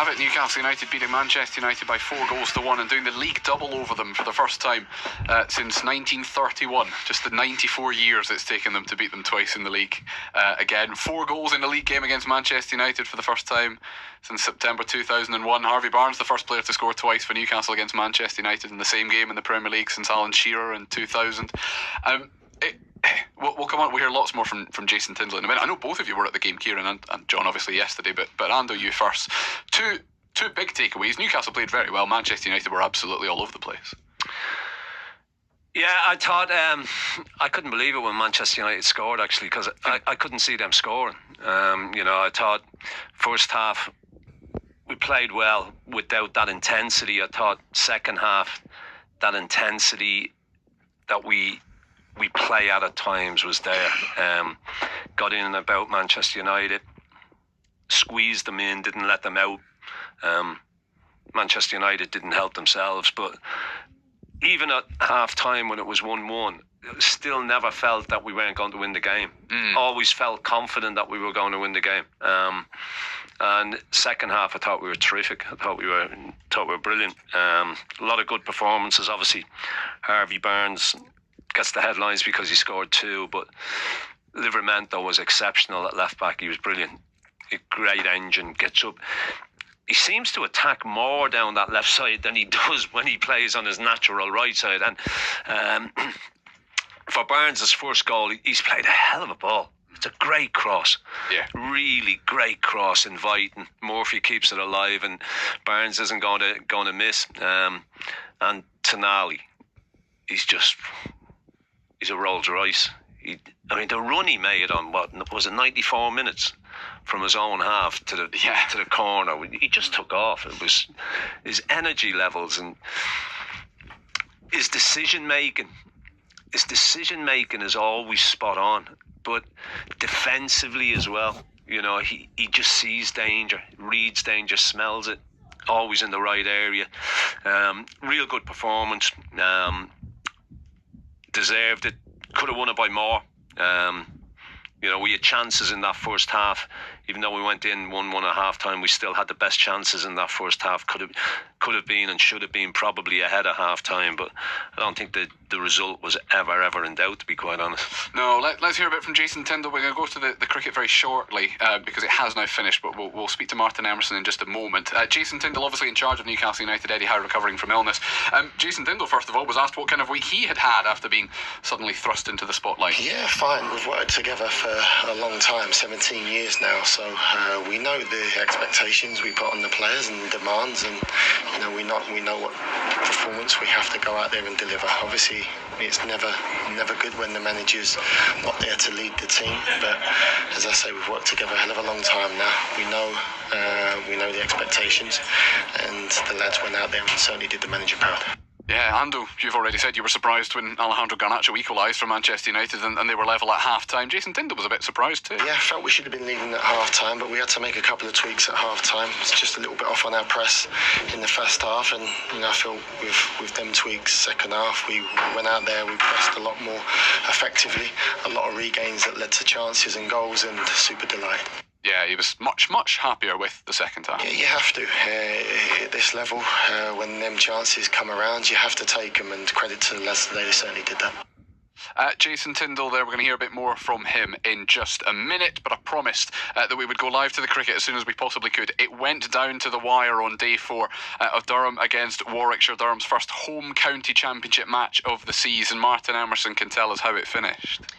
have it. Newcastle United beating Manchester United by 4-1 and doing the league double over them for the first time since 1931. Just the 94 years it's taken them to beat them twice in the league. Again, 4 goals in the league game against Manchester United for the first time since September 2001. Harvey Barnes, the first player to score twice for Newcastle against Manchester United in the same game in the Premier League since Alan Shearer in 2000. We'll come on. We'll hear lots more from Jason Tindall in a minute. I know both of you were at the game, Kieran and John, obviously yesterday, but Ando, you first. Two big takeaways. Newcastle played very well. Manchester United were absolutely all over the place. Yeah, I thought I couldn't believe it when Manchester United scored, actually, because I couldn't see them scoring. I thought first half we played well without that intensity. I thought second half that intensity that we play at times was there. Got in and about Manchester United, squeezed them in, didn't let them out. Manchester United didn't help themselves, but even at half time when it was 1-1, still never felt that we weren't going to win the game. Always felt confident that we were going to win the game. And second half, I thought we were terrific. I thought we were brilliant. A lot of good performances. Obviously, Harvey Barnes gets the headlines because he scored 2, but Livramento was exceptional at left back. He was brilliant. A great engine, gets up. He seems to attack more down that left side than he does when he plays on his natural right side. And for Barnes' first goal, he's played a hell of a ball. It's a great cross. Yeah. Really great cross, inviting. Murphy keeps it alive and Barnes isn't going to miss. And Tonali, he's a Rolls Royce. The run he made on, was it 94 minutes from his own half to the corner. He just took off. It was his energy levels and his decision making. His decision making is always spot on, but defensively as well. He just sees danger, reads danger, smells it. Always in the right area. Real good performance. Deserved it. Could have won it by more. We had chances in that first half. Even though we went in 1-1 at half time, we still had the best chances in that first half. Could have been and should have been probably ahead at half time, but I don't think the result was ever in doubt, to be quite honest. No, let's hear a bit from Jason Tindall. We're going to go to the cricket very shortly because it has now finished, but we'll speak to Martin Emerson in just a moment. Jason Tindall, obviously in charge of Newcastle United, Eddie Howe recovering from illness. Jason Tindall, first of all, was asked what kind of week he had after being suddenly thrust into the spotlight. Yeah, fine. We've worked together for a long time, 17 years now, so we know the expectations we put on the players and the demands, and we know what performance we have to go out there and deliver. Obviously, it's never good when the manager's not there to lead the team, but as I say, we've worked together a hell of a long time now. We know the expectations, and the lads went out there and certainly did the manager proud. Yeah, Ando, you've already said you were surprised when Alejandro Garnacho equalised for Manchester United and they were level at half-time. Jason Tindall was a bit surprised too. Yeah, I felt we should have been leading at half-time, but we had to make a couple of tweaks at half-time. It's just a little bit off on our press in the first half, and I feel with them tweaks, second half, we went out there, we pressed a lot more effectively, a lot of regains that led to chances and goals, and super delighted. Yeah, he was much happier with the second half. Yeah, you have to. At this level, when them chances come around, you have to take them, and credit to the lads, they certainly did that. Jason Tindall there, we're going to hear a bit more from him in just a minute, but I promised that we would go live to the cricket as soon as we possibly could. It went down to the wire on day 4 of Durham against Warwickshire, Durham's first home county championship match of the season. Martin Emerson can tell us how it finished.